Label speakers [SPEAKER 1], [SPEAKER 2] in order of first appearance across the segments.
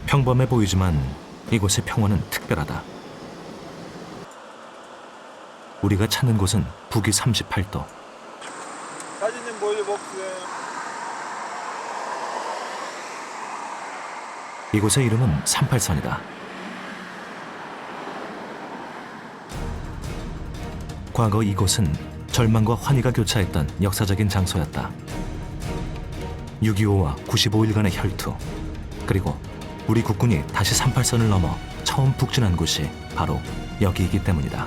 [SPEAKER 1] 평범해 보이지만 이곳의 평원은 특별하다. 우리가 찾는 곳은 북위 38도.
[SPEAKER 2] 사진님 보여줘볼게요.
[SPEAKER 1] 이곳의 이름은 38선이다. 과거 이곳은 절망과 환희가 교차했던 역사적인 장소였다. 6.25와 95일간의 혈투, 그리고 우리 국군이 다시 38선을 넘어 처음 북진한 곳이 바로 여기이기 때문이다.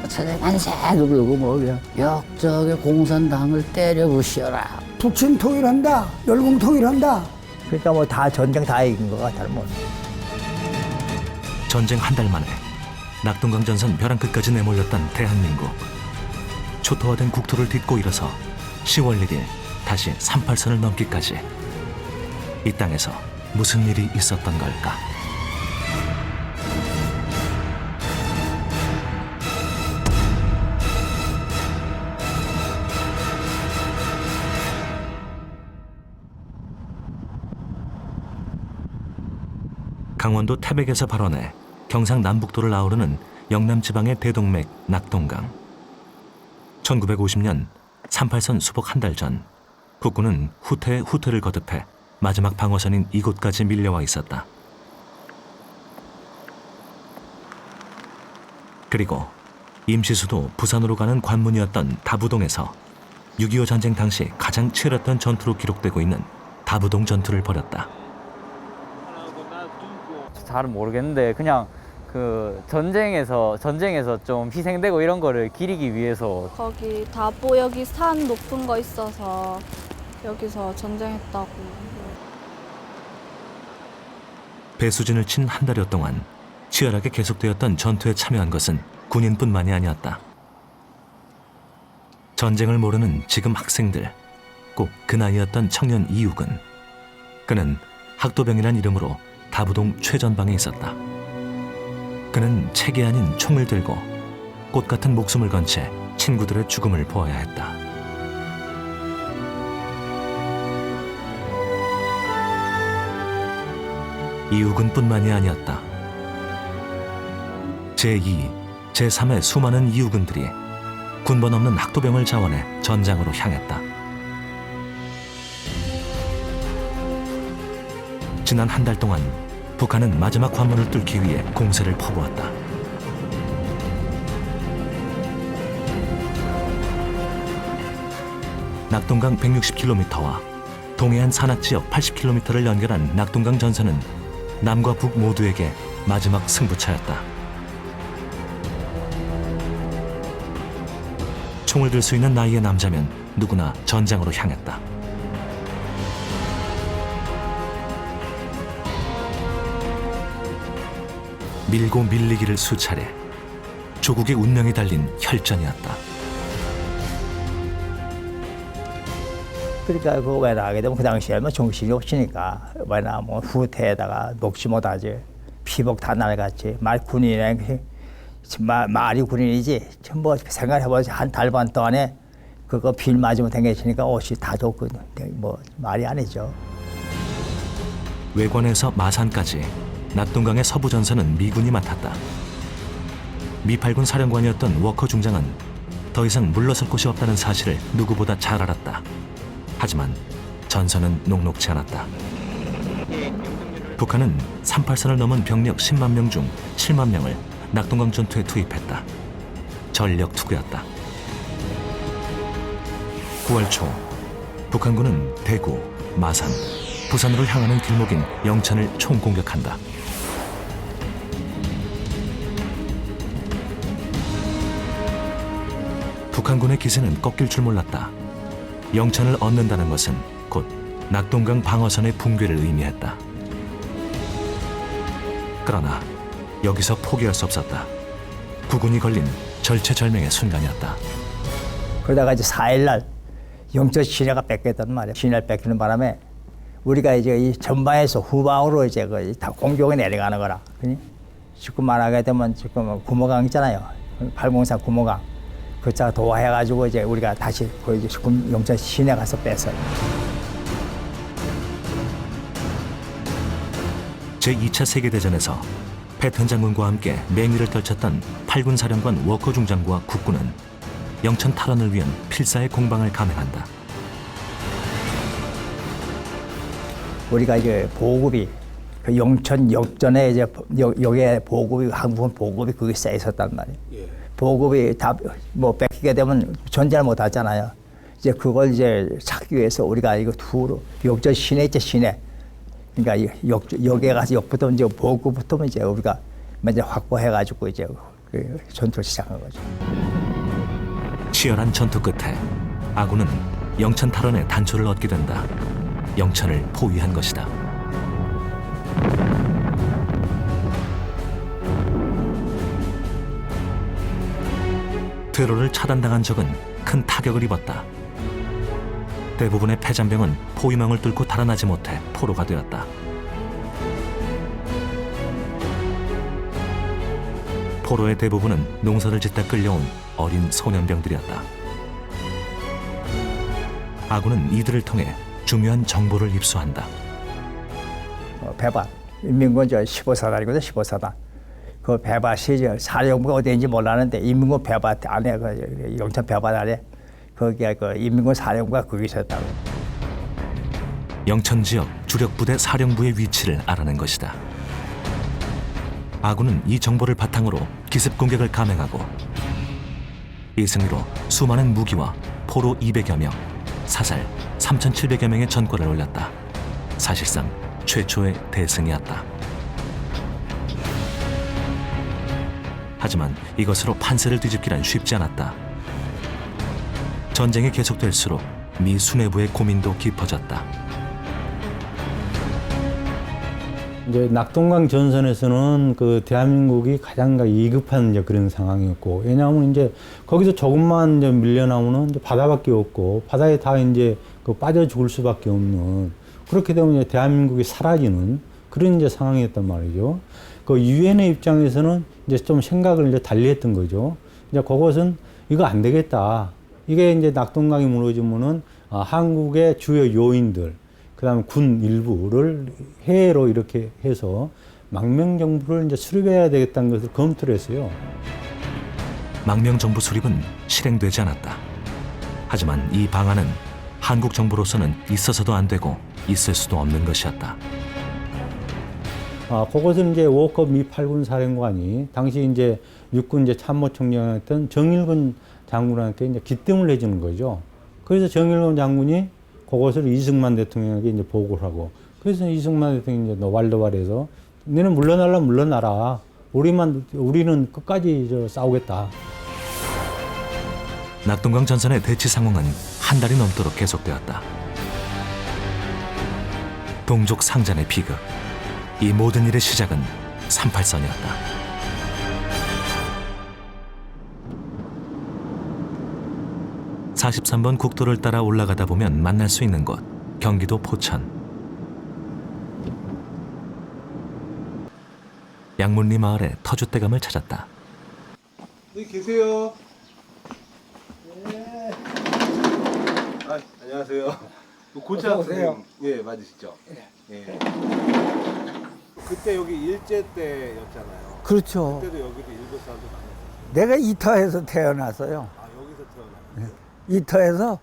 [SPEAKER 3] 천에 만세도 불고 뭐 역적의 공산당을 때려 부시어라.
[SPEAKER 4] 북친 통일한다, 열공 통일한다.
[SPEAKER 3] 그러니까 뭐 다 전쟁 다 이긴 것 같아 뭐.
[SPEAKER 1] 전쟁 한 달 만에 낙동강 전선 벼랑 끝까지 내몰렸던 대한민국. 초토화된 국토를 딛고 일어서 10월 1일 다시 38선을 넘기까지 이 땅에서 무슨 일이 있었던 걸까? 강원도 태백에서 발원해 경상 남북도를 아우르는 영남지방의 대동맥 낙동강. 1950년 38선 수복 한 달 전 국군은 후퇴의 후퇴를 거듭해 마지막 방어선인 이곳까지 밀려와 있었다. 그리고 임시수도 부산으로 가는 관문이었던 다부동에서 6.25 전쟁 당시 가장 치열했던 전투로 기록되고 있는 다부동 전투를 벌였다.
[SPEAKER 5] 잘은 모르겠는데 그냥 그 전쟁에서 좀 희생되고 이런 거를 기리기 위해서.
[SPEAKER 6] 거기 다보 여기 산 높은 거 있어서 여기서 전쟁했다고.
[SPEAKER 1] 배수진을 친 한 달여 동안 치열하게 계속되었던 전투에 참여한 것은 군인뿐만이 아니었다. 전쟁을 모르는 지금 학생들, 꼭 그 나이였던 청년 이욱은, 그는 학도병이란 이름으로 다부동 최전방에 있었다. 그는 책이 아닌 총을 들고 꽃 같은 목숨을 건 채 친구들의 죽음을 보아야 했다. 이욱은 뿐만이 아니었다. 제2, 제3의 수많은 이욱은들이 군번 없는 학도병을 자원해 전장으로 향했다. 지난 한 달 동안 북한은 마지막 관문을 뚫기 위해 공세를 퍼부었다. 낙동강 160km와 동해안 산악지역 80km를 연결한 낙동강 전선은 남과 북 모두에게 마지막 승부처였다. 총을 들 수 있는 나이의 남자면 누구나 전장으로 향했다. 밀고 밀리기를 수차례, 조국의 운명이 달린 혈전이었다.
[SPEAKER 3] 그러니까 그 왜 나가게 되면 그 당시에 뭐 정신이 없으니까 왜 나면 후퇴에다가 녹지 못하지. 피복 다 날갔지. 말 군인이네. 말이 군인이지. 뭐 생각해보지 한 달 반 동안에 그거 빌 맞으면 댕겨치니까 옷이 다 줬거든. 뭐 말이 아니죠.
[SPEAKER 1] 외관에서 마산까지 낙동강의 서부 전선은 미군이 맡았다. 미8군 사령관이었던 워커 중장은 더 이상 물러설 곳이 없다는 사실을 누구보다 잘 알았다. 하지만 전선은 녹록지 않았다. 북한은 38선을 넘은 병력 10만 명 중 7만 명을 낙동강 전투에 투입했다. 전력 투구였다. 9월 초 북한군은 대구, 마산, 부산으로 향하는 길목인 영천을 총공격한다. 북한군의 기세는 꺾일 줄 몰랐다. 영천을 얻는다는 것은 곧 낙동강 방어선의 붕괴를 의미했다. 그러나 여기서 포기할 수 없었다. 국군이 걸린 절체절명의 순간이었다.
[SPEAKER 3] 그러다가 이제 4일날 영천 시내가 뺏겼단 말이야. 시내를 뺏기는 바람에 우리가 이제 이 전방에서 후방으로 이제 다 공격에 내려가는 거라. 그니 지금 말하게 되면 지금 구모강 있잖아요. 팔공산 구모강. 그 차 도와해가지고 이제 우리가 다시 그 이제 영천 시내 가서 뺐어요.
[SPEAKER 1] 제2차 세계대전에서 패턴 장군과 함께 맹위를 떨쳤던 8군 사령관 워커 중장과 국군은 영천 탈환을 위한 필사의 공방을 감행한다.
[SPEAKER 3] 우리가 이제 보급이 그 영천 역전에 이제 여기에 보급이 한국은 보급이 거기 써 있었단 말이에요. 보급이 다 뭐 뺏기게 되면 전쟁을 못 하잖아요. 이제 그걸 이제 찾기 위해서 우리가 이거 투로 역전 시내 있죠 시내. 그러니까 여기에 가서 역부터 이제 보급부터 이제 우리가 먼저 확보해가지고 이제 그 전투를 시작한 거죠.
[SPEAKER 1] 치열한 전투 끝에 아군은 영천 탈환의 단초를 얻게 된다. 영천을 포위한 것이다. 퇴로를 차단당한 적은 큰 타격을 입었다. 대부분의 패잔병은 포위망을 뚫고 달아나지 못해 포로가 되었다. 포로의 대부분은 농사를 짓다 끌려온 어린 소년병들이었다. 아군은 이들을 통해 중요한 정보를 입수한다.
[SPEAKER 3] 배밭 인민군 저 15사단이거든 15사단. 그 배밭이 저 사령부가 어디인지 몰랐는데 인민군 배밭 안에 그 영천 배밭 안에 거기에 그 인민군 사령부가 거기 있었다고.
[SPEAKER 1] 영천 지역 주력 부대 사령부의 위치를 알아낸 것이다. 아군은 이 정보를 바탕으로 기습 공격을 감행하고 이 승리로 수많은 무기와 포로 200여 명, 사살 3,700여 명의 전과를 올렸다. 사실상 최초의 대승이었다. 하지만 이것으로 판세를 뒤집기란 쉽지 않았다. 전쟁이 계속될수록 미 수뇌부의 고민도 깊어졌다.
[SPEAKER 7] 이제 낙동강 전선에서는 그 대한민국이 가장 2급한 이제 그런 상황이었고, 왜냐하면 이제 거기서 조금만 이제 밀려나오면 이제 바다밖에 없고, 바다에 다 이제 그 빠져 죽을 수밖에 없는, 그렇게 되면 이제 대한민국이 사라지는 그런 이제 상황이었단 말이죠. 그 유엔의 입장에서는 이제 좀 생각을 이제 달리했던 거죠. 이제 그것은 이거 안 되겠다. 이게 이제 낙동강이 무너지면은 한국의 주요 요인들, 그다음에 군 일부를 해외로 이렇게 해서 망명 정부를 이제 수립해야 되겠다는 것을 검토를 했어요.
[SPEAKER 1] 망명 정부 수립은 실행되지 않았다. 하지만 이 방안은 한국 정부로서는 있어서도 안 되고 있을 수도 없는 것이었다.
[SPEAKER 7] 그것은 이제 워커 미 8군 사령관이 당시 이제 육군 이제 참모총장이었던 정일근 장군한테 이제 기뜸을 해주는 거죠. 그래서 정일근 장군이 그것을 이승만 대통령에게 이제 보고를 하고, 그래서 이승만 대통령이 이제 노발도발해서 너는 물러나라. 우리는 끝까지 싸우겠다.
[SPEAKER 1] 낙동강 전선의 대치 상황은 한 달이 넘도록 계속되었다. 동족 상잔의 비극. 이 모든 일의 시작은 38선이었다. (43번) 국도를 따라 올라가다 보면 만날 수 있는 곳, 경기도 포천. 양문리 마을의 터줏대감을 찾았다.
[SPEAKER 2] 여기 계세요. 네. 안녕하세요. 고창 선생님, 예, 맞으시죠? 예. 그때 여기 일제 때였잖아요.
[SPEAKER 4] 그렇죠.
[SPEAKER 2] 그때도 여기도 일본 사람들 많았어요.
[SPEAKER 4] 내가 이터에서 태어났어요.
[SPEAKER 2] 아, 여기서 태어났어요.
[SPEAKER 4] 이터에서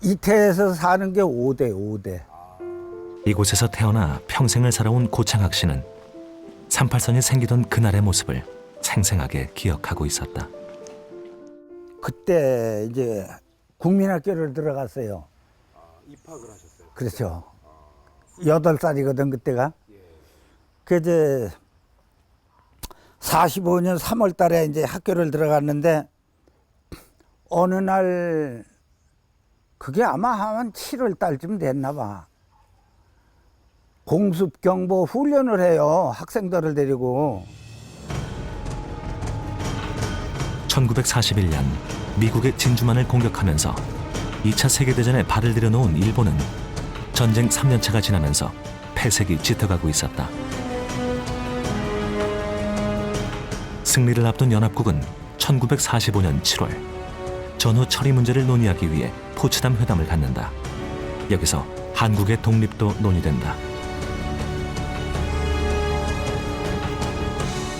[SPEAKER 4] 이태에서 사는 게 5대.
[SPEAKER 1] 이곳에서 태어나 평생을 살아온 고창학 씨는 38선이 생기던 그날의 모습을 생생하게 기억하고 있었다.
[SPEAKER 4] 그때 이제 국민학교를 들어갔어요.
[SPEAKER 2] 입학을 하셨어요.
[SPEAKER 4] 그렇죠. 8살이거든 그때가. 그 이제 45년 3월 달에 이제 학교를 들어갔는데 어느 날 그게 아마 한 7월 달쯤 됐나 봐. 공습경보 훈련을 해요. 학생들을 데리고.
[SPEAKER 1] 1941년 미국의 진주만을 공격하면서 2차 세계대전에 발을 들여놓은 일본은 전쟁 3년차가 지나면서 패색이 짙어가고 있었다. 승리를 앞둔 연합국은 1945년 7월 전후 처리 문제를 논의하기 위해 포츠담 회담을 갖는다. 여기서 한국의 독립도 논의된다.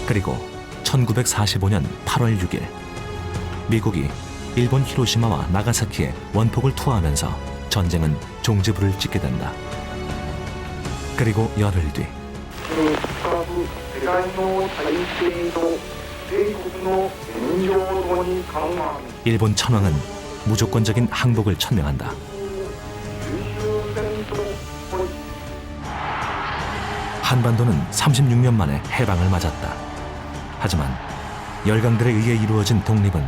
[SPEAKER 1] 그리고 1945년 8월 6일 미국이 일본 히로시마와 나가사키에 원폭을 투하하면서 전쟁은 종지부를 찍게 된다. 그리고 열흘 뒤 일본 천황은 무조건적인 항복을 천명한다. 한반도는 36년 만에 해방을 맞았다. 하지만 열강들에 의해 이루어진 독립은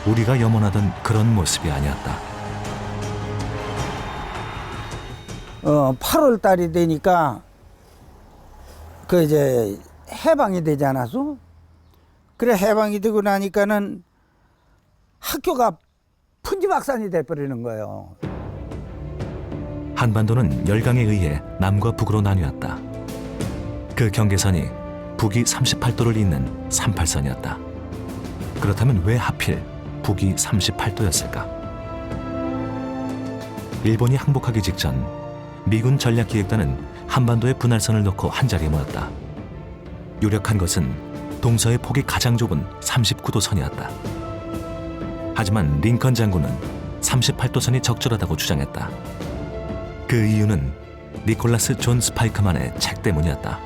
[SPEAKER 1] 우리가 염원하던 그런 모습이 아니었다.
[SPEAKER 4] 8월 달이 되니까 그 이제 해방이 되지 않았어? 그래 해방이 되고 나니까는 학교가 풍지박산이 돼버리는 거예요.
[SPEAKER 1] 한반도는 열강에 의해 남과 북으로 나뉘었다. 그 경계선이 북이 38도를 잇는 38선이었다. 그렇다면 왜 하필 북이 38도였을까? 일본이 항복하기 직전 미군 전략기획단은 한반도의 분할선을 놓고 한자리에 모였다. 유력한 것은 동서의 폭이 가장 좁은 39도 선이었다. 하지만 링컨 장군은 38도 선이 적절하다고 주장했다. 그 이유는 니콜라스 존 스파이크만의 책 때문이었다.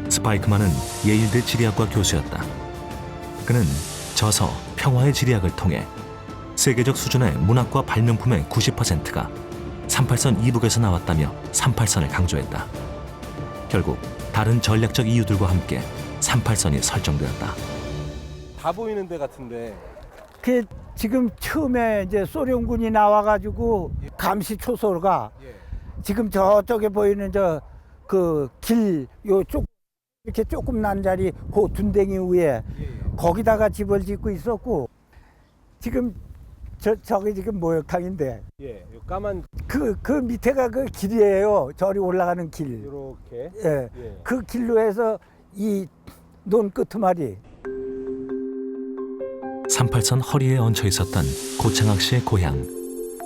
[SPEAKER 1] 스파이크만은 예일대 지리학과 교수였다. 그는 저서 평화의 지리학을 통해 세계적 수준의 문학과 발명품의 90%가 38선 이북에서 나왔다며 38선을 강조했다. 결국 다른 전략적 이유들과 함께 38선이 설정되었다.
[SPEAKER 2] 다 보이는 데 같은데.
[SPEAKER 4] 그 지금 처음에 이제 소련군이 나와가지고 감시 초소가 지금 저쪽에 보이는 저 그 길 요쪽 이렇게 조금 난 자리 그 둔댕이 위에 거기다가 집을 짓고 있었고 지금 저기 지금 모욕탕인데
[SPEAKER 2] 예, 요 까만
[SPEAKER 4] 그 밑에가 그 길이에요. 저리 올라가는 길.
[SPEAKER 2] 요렇게.
[SPEAKER 4] 예.
[SPEAKER 2] 예.
[SPEAKER 4] 그 길로 해서 이 논 끄트말이
[SPEAKER 1] 38선 허리에 얹혀 있었던 고창학 씨의 고향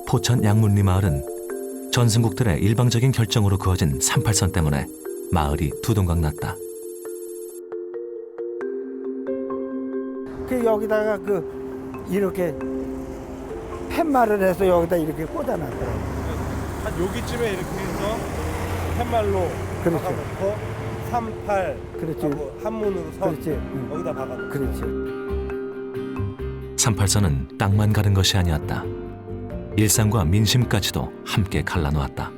[SPEAKER 1] 포천 양문리 마을은 전승국들의 일방적인 결정으로 그어진 38선 때문에 마을이 두동강 났다.
[SPEAKER 4] 그 여기다가 그 이렇게 팻말을 해서 여기다 이렇게 꽂아놨더라고.
[SPEAKER 2] 한 여기쯤에 이렇게 해서 팻말로
[SPEAKER 4] 그렇죠.
[SPEAKER 2] 박아놓고 38
[SPEAKER 4] 그렇지.
[SPEAKER 2] 하고 한문으로 선
[SPEAKER 4] 그렇지. 응.
[SPEAKER 2] 여기다 박아놓고.
[SPEAKER 4] 그렇지.
[SPEAKER 1] 38선은 땅만 가른 것이 아니었다. 일상과 민심까지도 함께 갈라놓았다.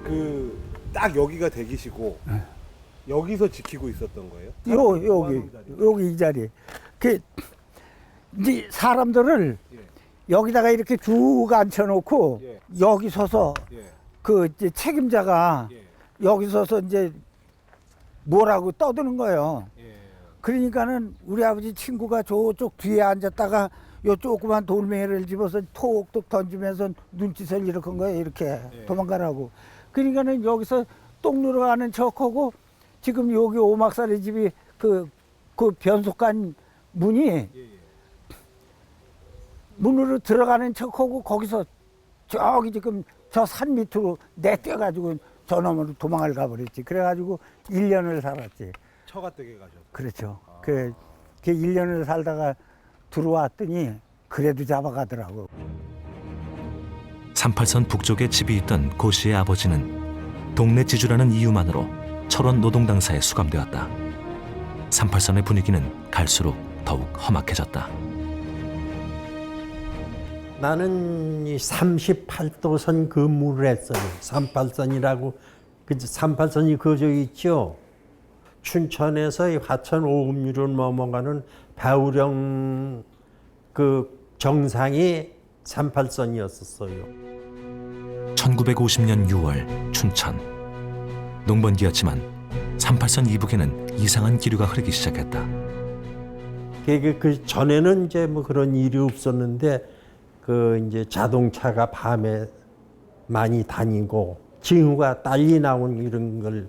[SPEAKER 2] 그 딱 여기가 대기시고 여기서 지키고 있었던 거예요?
[SPEAKER 4] 여기 이 자리. 그 이제 사람들을
[SPEAKER 2] 예.
[SPEAKER 4] 여기다가 이렇게 쭉 앉혀놓고
[SPEAKER 2] 예.
[SPEAKER 4] 여기 서서
[SPEAKER 2] 예.
[SPEAKER 4] 그 이제 책임자가
[SPEAKER 2] 예.
[SPEAKER 4] 여기 서서 이제 뭐라고 떠드는 거예요.
[SPEAKER 2] 예.
[SPEAKER 4] 그러니까는 우리 아버지 친구가 저쪽 뒤에 앉았다가 요 조그만 돌멩이를 집어서 톡톡 던지면서 눈짓을 이렇게 한 거예요. 이렇게 도망가라고. 그러니까는 여기서 똥 누러 가는 척하고 지금 여기 오막살이 집이 그 변속관 문이
[SPEAKER 2] 예.
[SPEAKER 4] 문으로 들어가는 척하고 거기서 저기 지금 저 산 밑으로 내뛰어가지고 저놈으로 도망을 가버렸지. 그래가지고 1년을 살았지.
[SPEAKER 2] 처가댁에 가셨어요?
[SPEAKER 4] 그렇죠. 그 1년을 살다가 들어왔더니 그래도 잡아가더라고.
[SPEAKER 1] 38선 북쪽에 집이 있던 고 씨의 아버지는 동네 지주라는 이유만으로 철원 노동당사에 수감되었다. 38선의 분위기는 갈수록 더욱 험악해졌다.
[SPEAKER 8] 나는 이 38도선 근무를 했어요. 38선이라고 그 38선이 그저 있죠. 춘천에서 이 화천 오금류로 넘어가는 배우령 그 정상이 38선이었었어요.
[SPEAKER 1] 1950년 6월 춘천. 농번기였지만 38선 이북에는 이상한 기류가 흐르기 시작했다.
[SPEAKER 8] 그 전에는 이제 뭐 그런 일이 없었는데 그 이제 자동차가 밤에 많이 다니고 징후가 딸리 나온 이런 걸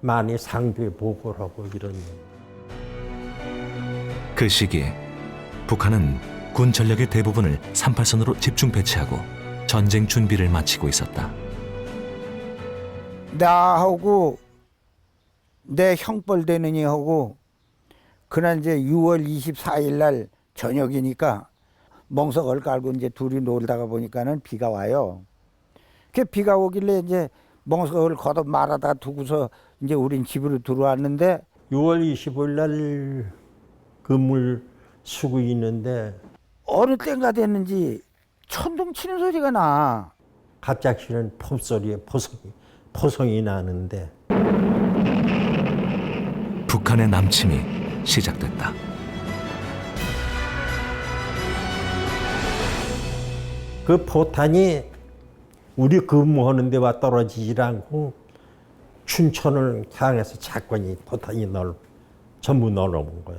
[SPEAKER 8] 많이 상부에 보고를 하고 이런.
[SPEAKER 1] 그 시기에 북한은 군 전력의 대부분을 38선으로 집중 배치하고 전쟁 준비를 마치고 있었다.
[SPEAKER 4] 나하고 내 형벌 되느니 하고 그날 이제 6월 24일 날 저녁이니까 멍석을 깔고 이제 둘이 놀다가 보니까는 비가 와요. 그 비가 오길래 이제 멍석을 걷어 말아다 두고서 이제 우린 집으로 들어왔는데
[SPEAKER 8] 6월 25일 날 그물 쓰고 있는데
[SPEAKER 4] 어느 때가 됐는지 천둥 치는 소리가 나.
[SPEAKER 8] 갑작스런 폭소리에 포성이 나는데
[SPEAKER 1] 북한의 남침이 시작됐다.
[SPEAKER 8] 그 포탄이 우리 근무하는 데와 떨어지질 않고 춘천을 향해서 차건이 포탄이 전부 넣어놓은 거야.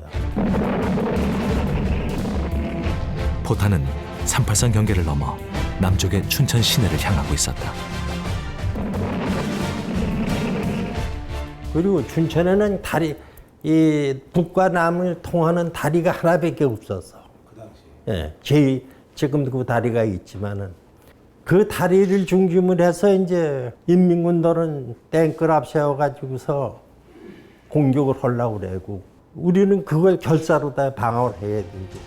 [SPEAKER 1] 포탄은 38선 경계를 넘어 남쪽의 춘천 시내를 향하고 있었다.
[SPEAKER 8] 그리고 춘천에는 이 북과 남을 통하는 다리가 하나밖에 없었어. 그 당시. 예, 지금도 그 다리가 있지만은 그 다리를 중심으로 해서 이제 인민군들은 탱크를 앞세워가지고서 공격을 하려고 그래고 우리는 그걸 결사로 다 방어를 해야 되지.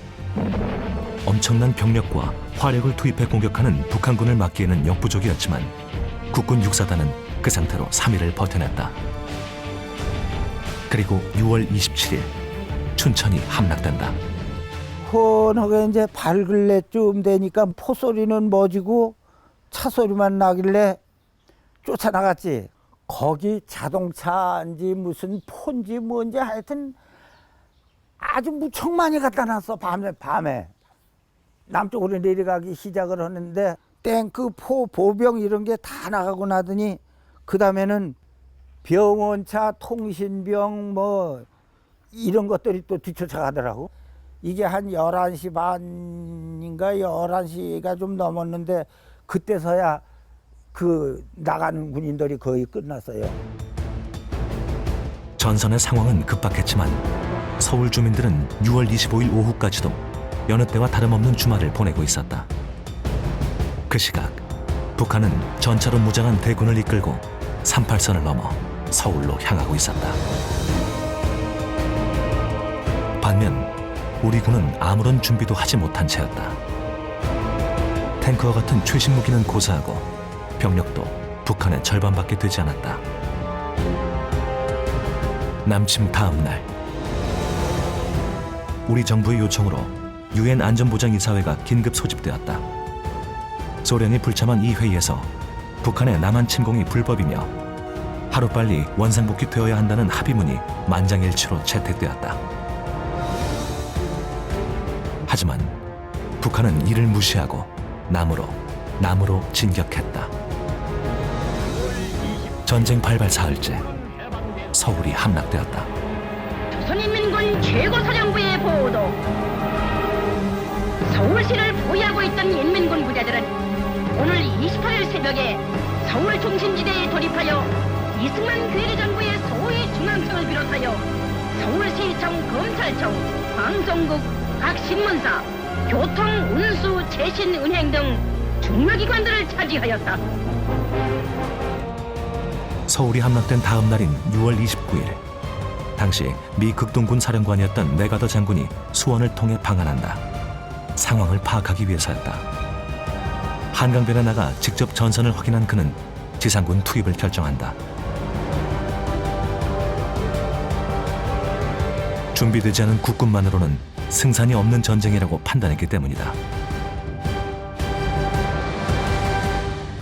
[SPEAKER 1] 엄청난 병력과 화력을 투입해 공격하는 북한군을 막기에는 역부족이었지만 국군 육사단은 그 상태로 3일을 버텨냈다. 그리고 6월 27일 춘천이 함락된다.
[SPEAKER 4] 헌하게 이제 밝을래쯤 되니까 포소리는 멎이고 차 소리만 나길래 쫓아나갔지. 거기 자동차인지 무슨 폰지 뭔지 하여튼 아주 무척 많이 갖다 놨어. 밤에 남쪽으로 내려가기 시작을 하는데 탱크, 포, 보병 이런 게 다 나가고 나더니 그 다음에는 병원차, 통신병 뭐 이런 것들이 또 뒤쫓아가더라고. 이게 한 11시 반인가 11시가 좀 넘었는데 그때서야 그 나가는 군인들이 거의 끝났어요.
[SPEAKER 1] 전선의 상황은 급박했지만 서울 주민들은 6월 25일 오후까지도 여느 때와 다름없는 주말을 보내고 있었다. 그 시각 북한은 전차로 무장한 대군을 이끌고 38선을 넘어 서울로 향하고 있었다. 반면 우리 군은 아무런 준비도 하지 못한 채였다. 탱크와 같은 최신 무기는 고사하고 병력도 북한의 절반밖에 되지 않았다. 남침 다음 날 우리 정부의 요청으로 유엔 안전보장이사회가 긴급 소집되었다. 소련이 불참한 이 회의에서 북한의 남한 침공이 불법이며 하루빨리 원상복귀되어야 한다는 합의문이 만장일치로 채택되었다. 하지만 북한은 이를 무시하고 남으로 진격했다. 전쟁 발발 사흘째 서울이 함락되었다.
[SPEAKER 9] 조선인민군 최고사령부의 보도. 서울시를 보유하고 있던 인민군 부대들은 오늘 28일 새벽에 서울 중심지대에 돌입하여 이승만 괴뢰정부의 소위 중앙청을 비롯하여 서울시청, 검찰청, 방송국, 각 신문사, 교통, 운수, 재신, 은행 등 중요기관들을 차지하였다.
[SPEAKER 1] 서울이 함락된 다음 날인 6월 29일 당시 미 극동군 사령관이었던 메가더 장군이 수원을 통해 방한한다. 상황을 파악하기 위해서였다. 한강변에 나가 직접 전선을 확인한 그는 지상군 투입을 결정한다. 준비되지 않은 국군만으로는 승산이 없는 전쟁이라고 판단했기 때문이다.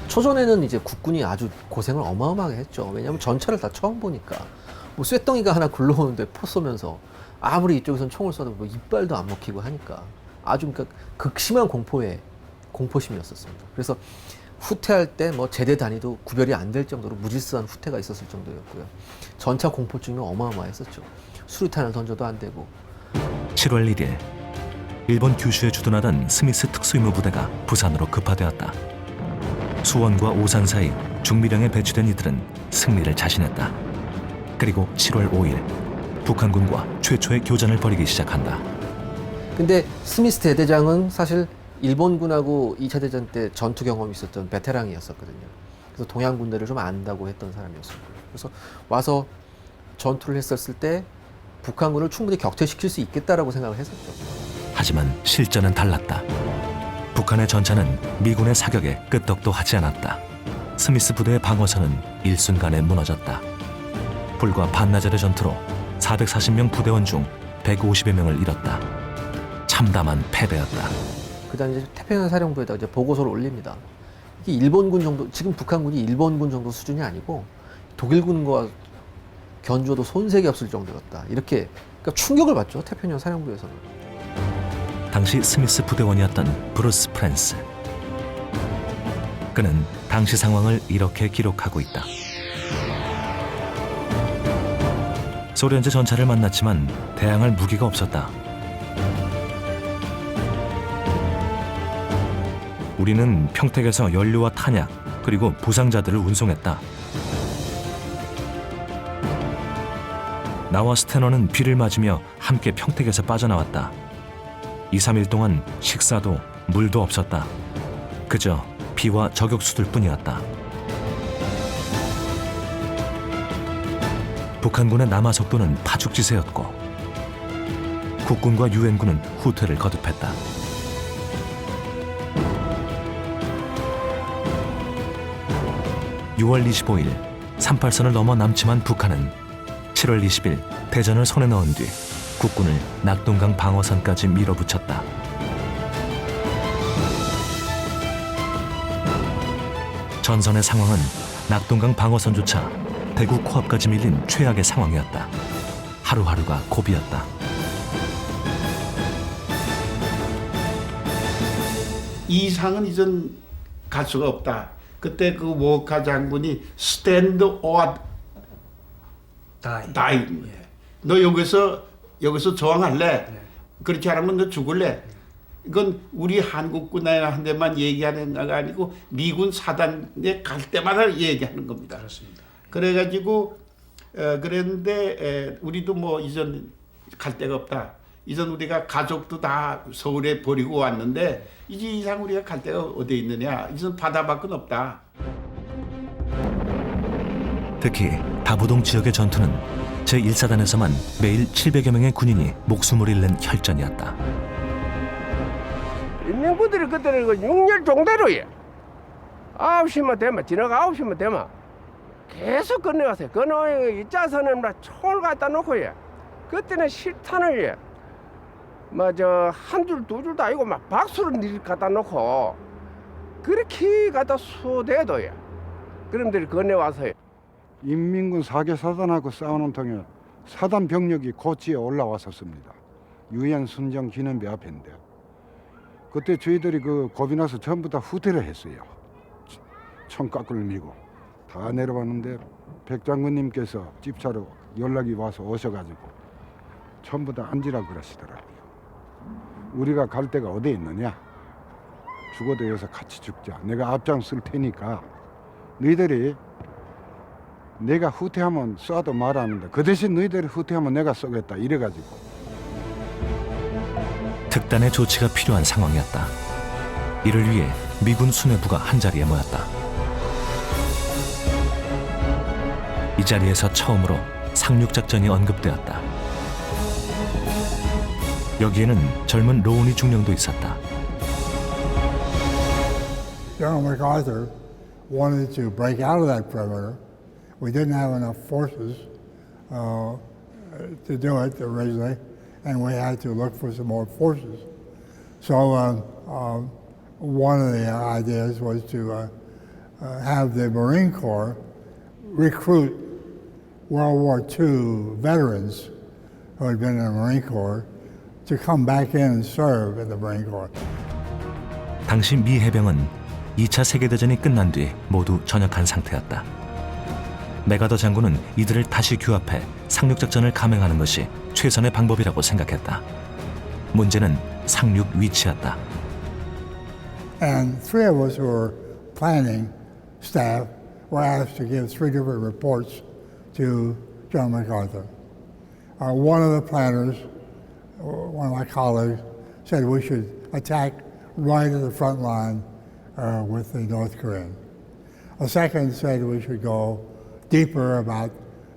[SPEAKER 10] 초전에는 이제 국군이 아주 고생을 어마어마하게 했죠. 왜냐하면 전차를 다 처음 보니까 뭐 쇳덩이가 하나 굴러오는데 포 쏘면서 아무리 이쪽에선 총을 쏴도 뭐 이빨도 안 먹히고 하니까 아주 그러니까 극심한 공포심이었었습니다. 그래서 후퇴할 때 뭐 제대 단위도 구별이 안 될 정도로 무질서한 후퇴가 있었을 정도였고요. 전차 공포증이 어마어마했었죠. 수류탄을 던져도 안 되고.
[SPEAKER 1] 7월 1일 일본 규슈에 주둔하던 스미스 특수임무 부대가 부산으로 급파되었다. 수원과 오산 사이 중미령에 배치된 이들은 승리를 자신했다. 그리고 7월 5일 북한군과 최초의 교전을 벌이기 시작한다.
[SPEAKER 10] 근데 스미스 대대장은 사실 일본군하고 2차 대전 때 전투 경험이 있었던 베테랑이었었거든요. 그래서 동양 군대를 좀 안다고 했던 사람이었어요. 그래서 와서 전투를 했었을 때 북한군을 충분히 격퇴시킬 수 있겠다라고 생각을 했었죠.
[SPEAKER 1] 하지만 실전은 달랐다. 북한의 전차는 미군의 사격에 끄떡도 하지 않았다. 스미스 부대의 방어선은 일순간에 무너졌다. 불과 반나절의 전투로 440명 부대원 중 150여 명을 잃었다. 참담한 패배였다.
[SPEAKER 10] 그다음 이제 태평양 사령부에다 이제 보고서를 올립니다. 이게 일본군 정도, 지금 북한군이 일본군 정도 수준이 아니고 독일군과 견주어도 손색이 없을 정도였다. 이렇게 그러니까 충격을 받죠. 태평양 사령부에서는.
[SPEAKER 1] 당시 스미스 부대원이었던 브루스 프랜스. 그는 당시 상황을 이렇게 기록하고 있다. 소련제 전차를 만났지만 대항할 무기가 없었다. 우리는 평택에서 연료와 탄약 그리고 부상자들을 운송했다. 나와 스테너는 비를 맞으며 함께 평택에서 빠져나왔다. 2, 3일 동안 식사도 물도 없었다. 그저 비와 저격수들 뿐이었다. 북한군의 남하속도는 파죽지세였고 국군과 유엔군은 후퇴를 거듭했다. (6월 25일) 38선을 넘어 남침한 북한은 7월 20일 대전을 손에 넣은 뒤 국군을 낙동강 방어선까지 밀어붙였다. 전선의 상황은 낙동강 방어선조차 대구 코앞까지 밀린 최악의 상황이었다. 하루하루가 고비였다.
[SPEAKER 11] 이상은 이전 갈 수가 없다. 그때 그 워카 장군이 스탠드 오어 다이. 너 여기서 저항할래? 그렇지 않으면 너 죽을래? 이건 우리 한국군한테만 얘기하는 거 아니고 미군 사단에 갈 때마다 얘기하는 겁니다.
[SPEAKER 12] 그렇습니다.
[SPEAKER 11] 그래가지고 그랬는데 우리도 뭐 이전 갈 데가 없다. 이전 우리가 가족도 다 서울에 버리고 왔는데 이제 이상 우리가 갈 데가 어디 있느냐. 이전 바다밖에 없다.
[SPEAKER 1] 특히 다부동 지역의 전투는 제1사단에서만 매일 700여 명의 군인이 목숨을 잃는 혈전이었다.
[SPEAKER 13] 인민군들이 그때는 그 6년 종대로 9시만 되면 지나가 9시만 되면 계속 건너갔어요. 건너가서 이자선은 총을 갖다 놓고 그때는 실탄을 뭐 한 줄 두 줄도 아니고 막 박수를 갖다 놓고 그렇게 갖다 쏘대도 그놈들이 건너와서
[SPEAKER 2] 인민군 4개 사단하고 싸우는 통에 사단 병력이 고치에 올라왔었습니다. 유엔 순정 기념비 앞인데 그때 저희들이 그 겁이 나서 전부 다 후퇴를 했어요. 총 까꾸를 밀고 다 내려왔는데 백 장군님께서 집차로 연락이 와서 오셔가지고 전부 다 앉으라고 그러시더라고요. 우리가 갈 데가 어디 있느냐? 죽어도 여기서 같이 죽자. 내가 앞장 쓸 테니까 너희들이 내가 후퇴하면 쏴도 말하는데 그 대신 너희들이 후퇴하면 내가 쏘겠다 이래가지고.
[SPEAKER 1] 특단의 조치가 필요한 상황이었다. 이를 위해 미군 수뇌부가 한자리에 모였다. 이 자리에서 처음으로 상륙작전이 언급되었다. 여기에는 젊은 로우니 중령도 있었다.
[SPEAKER 14] General MacArthur wanted to break out of that perimeter. We didn't have enough forces to do it originally, and we had to look for some more forces. So one of the ideas was to have the Marine Corps recruit World War II veterans who had been in the Marine Corps to come back in and serve in the Marine Corps.
[SPEAKER 1] 당시 미 해병은 2차 세계대전이 끝난 뒤 모두 전역한 상태였다. 메가더 장군은 이들을 다시 규합해 상륙작전을 감행하는 것이 최선의 방법이라고 생각했다. 문제는 상륙 위치였다.
[SPEAKER 14] And three of us who were planning staff were asked to give three different reports to John MacArthur. One of the planners, one of my colleagues, said we should attack right at the front line with the North Koreans. A second said we should go deeper, about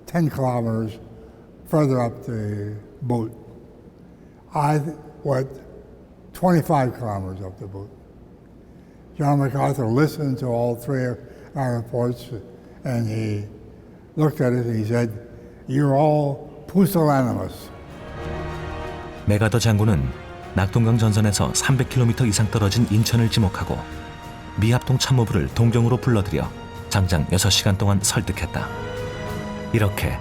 [SPEAKER 14] 10 kilometers further up the boot. I went 25 kilometers up the boot. John MacArthur listened to all three of our reports, and he looked at it and he said, "You're all pusillanimous."
[SPEAKER 1] 메가더 장군은 낙동강 전선에서 300km 이상 떨어진 인천을 지목하고 미합동 참모부를 동경으로 불러들여 장장 6시간 동안 설득했다. 이렇게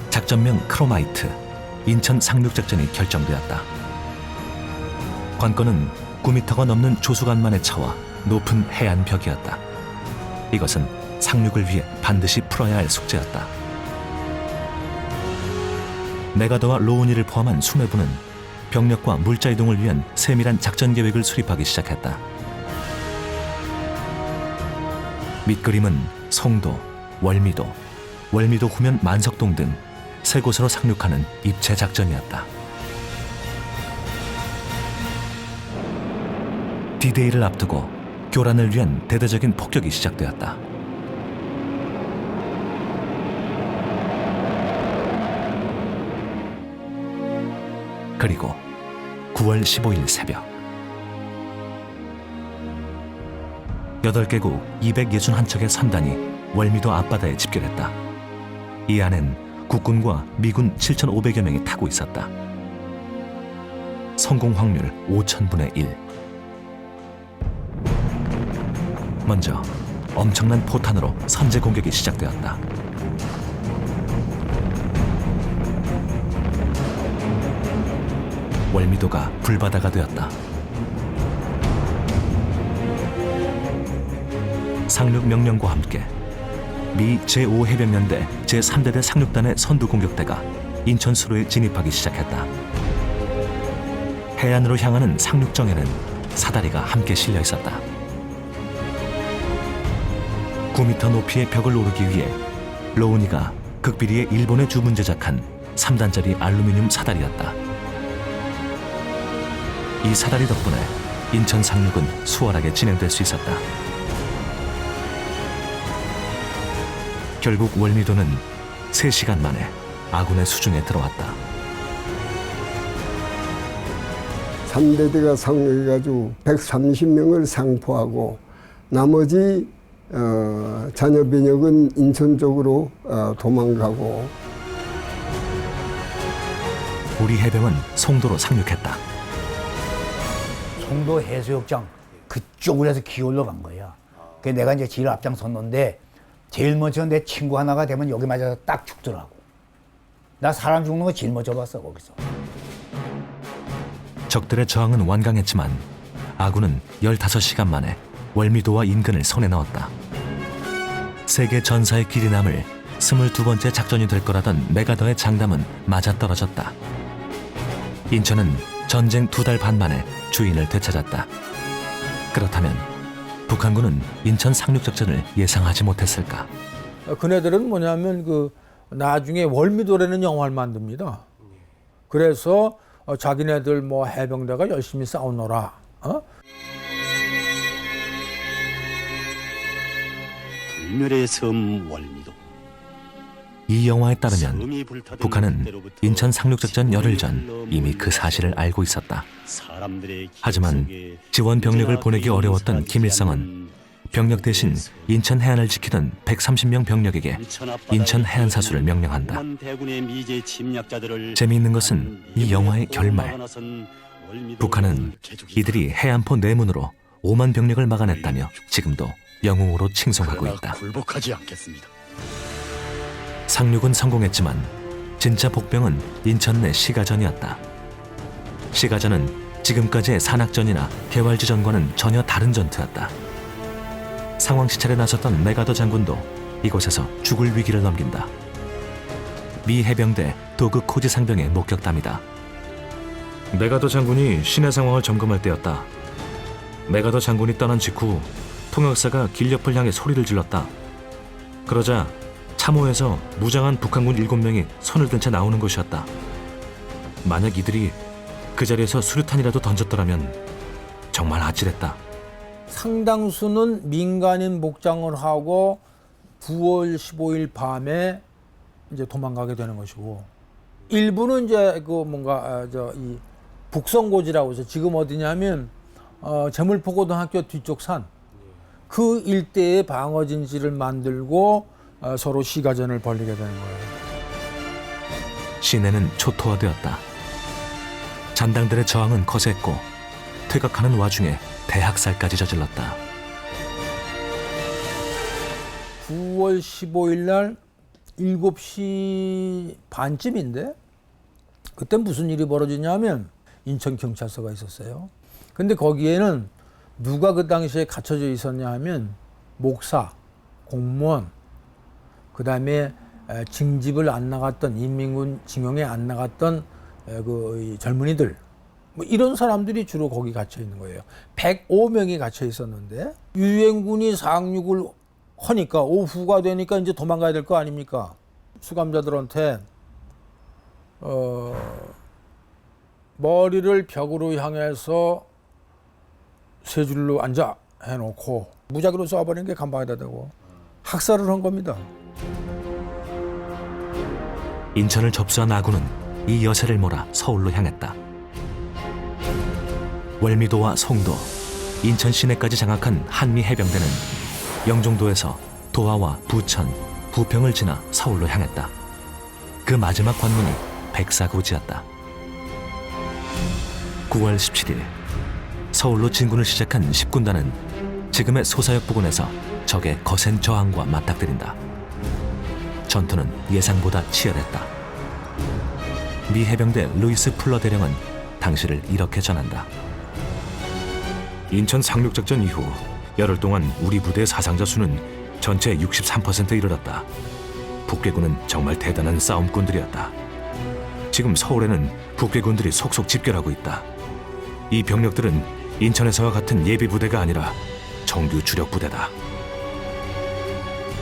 [SPEAKER 1] 작전명 크로마이트, 인천 상륙작전이 결정되었다. 관건은 9m가 넘는 조수간만의 차와 높은 해안벽이었다. 이것은 상륙을 위해 반드시 풀어야 할 숙제였다. 메가더와 로우니를 포함한 수뇌부는 병력과 물자 이동을 위한 세밀한 작전 계획을 수립하기 시작했다. 밑그림은 송도, 월미도, 월미도 후면 만석동 등 세 곳으로 상륙하는 입체 작전이었다. D-Day를 앞두고 교란을 위한 대대적인 폭격이 시작되었다. 그리고 9월 15일 새벽 8개국 261척의 선단이 월미도 앞바다에 집결했다. 이 안엔 국군과 미군 7,500여 명이 타고 있었다. 성공 확률 5,000분의 1. 먼저 엄청난 포탄으로 선제 공격이 시작되었다. 월미도가 불바다가 되었다. 상륙 명령과 함께 미 제5해병연대 제3대대 상륙단의 선두 공격대가 인천 수로에 진입하기 시작했다. 해안으로 향하는 상륙정에는 사다리가 함께 실려 있었다. 9m 높이의 벽을 오르기 위해 로우니가 극비리에 일본의 주문 제작한 3단짜리 알루미늄 사다리였다. 이 사다리 덕분에 인천 상륙은 수월하게 진행될 수 있었다. 결국 월미도는 3시간 만에 아군의 수중에 들어왔다.
[SPEAKER 12] 3대대가 상륙해가지고 130명을 상포하고 나머지 잔여 병력은 인천 쪽으로 도망가고.
[SPEAKER 1] 우리 해병은 송도로 상륙했다.
[SPEAKER 3] 송도 해수욕장 그쪽으로 해서 기울러 간 거야. 그래서 내가 이제 제일 앞장섰는데 제일 먼저 내 친구 하나가 되면 여기 맞아서 딱 죽더라고. 나 사람 죽는 거 제일 먼저 봤어 거기서.
[SPEAKER 1] 적들의 저항은 완강했지만 아군은 15시간 만에 월미도와 인근을 손에 넣었다. 세계 전사의 길이 남을 22번째 작전이 될 거라던 메가더의 장담은 맞아떨어졌다. 인천은 전쟁 2달 반 만에 주인을 되찾았다. 그렇다면 북한군은 인천 상륙작전을 예상하지 못했을까?
[SPEAKER 15] 그네들은 뭐냐면 나중에 월미도라는 영화를 만듭니다. 그래서 자기네들 뭐 해병대가 열심히 싸우노라.
[SPEAKER 16] 불멸의 섬 월미도.
[SPEAKER 1] 이 영화에 따르면 북한은 인천 상륙작전 열흘 전 이미 그 사실을 알고 있었다. 하지만 지원 병력을 보내기 어려웠던 김일성은 병력 대신 인천 해안을 지키던 130명 병력에게 인천 해안사수를 명령한다. 재미있는 것은 이 영화의 결말. 북한은 이들이 해안포 내문으로 5만 병력을 막아냈다며 지금도 영웅으로 칭송하고 있다.
[SPEAKER 16] 굴복하지 않겠습니다.
[SPEAKER 1] 상륙은 성공했지만 진짜 복병은 인천 내 시가전이었다. 시가전은 지금까지의 산악전이나 개활지전과는 전혀 다른 전투였다. 상황 시찰에 나섰던 메가더 장군도 이곳에서 죽을 위기를 넘긴다. 미 해병대 도그 코지 상병의 목격담이다. 메가더 장군이 시내 상황을 점검할 때였다. 메가더 장군이 떠난 직후 통역사가 길 옆을 향해 소리를 질렀다. 그러자 참호에서 무장한 북한군 7명이 손을 든 채 나오는 것이었다. 만약 이들이 그 자리에서 수류탄이라도 던졌더라면 정말 아찔했다.
[SPEAKER 15] 상당수는 민간인 복장을 하고 9월 15일 밤에 이제 도망가게 되는 것이고, 일부는 이제 그 뭔가 이 북성고지라고 해서 지금 어디냐면 제물포고등학교 뒤쪽 산 그 일대에 방어 진지를 만들고 서로 시가전을 벌이게 되는 거예요.
[SPEAKER 1] 시내는 초토화되었다. 잔당들의 저항은 거셌고 퇴각하는 와중에 대학살까지 저질렀다.
[SPEAKER 15] 9월 15일 날 7시 반쯤인데 그때 무슨 일이 벌어지냐면 인천경찰서가 있었어요. 근데 거기에는 누가 그 당시에 갇혀져 있었냐 하면 목사, 공무원, 그 다음에 징집을 안 나갔던, 인민군 징용에 안 나갔던 그 젊은이들, 뭐 이런 사람들이 주로 거기 갇혀 있는 거예요. 105명이 갇혀 있었는데 유엔군이 상륙을 하니까 오후가 되니까 이제 도망가야 될 거 아닙니까? 수감자들한테 머리를 벽으로 향해서 세 줄로 앉아 해놓고 무작위로 쏴버리는 게 간방에다 대고 학살을 한 겁니다.
[SPEAKER 1] 인천을 접수한 아군은 이 여세를 몰아 서울로 향했다. 월미도와 송도, 인천 시내까지 장악한 한미 해병대는 영종도에서 도하와 부천, 부평을 지나 서울로 향했다. 그 마지막 관문이 백사고지였다. 9월 17일 서울로 진군을 시작한 10군단은 지금의 소사역 부근에서 적의 거센 저항과 맞닥뜨린다. 전투는 예상보다 치열했다. 미 해병대 루이스 풀러 대령은 당시를 이렇게 전한다. 인천 상륙작전 이후 열흘 동안 우리 부대의 사상자 수는 전체 63%에 이르렀다. 북괴군은 정말 대단한 싸움꾼들이었다. 지금 서울에는 북괴군들이 속속 집결하고 있다. 이 병력들은 인천에서와 같은 예비 부대가 아니라 정규 주력 부대다.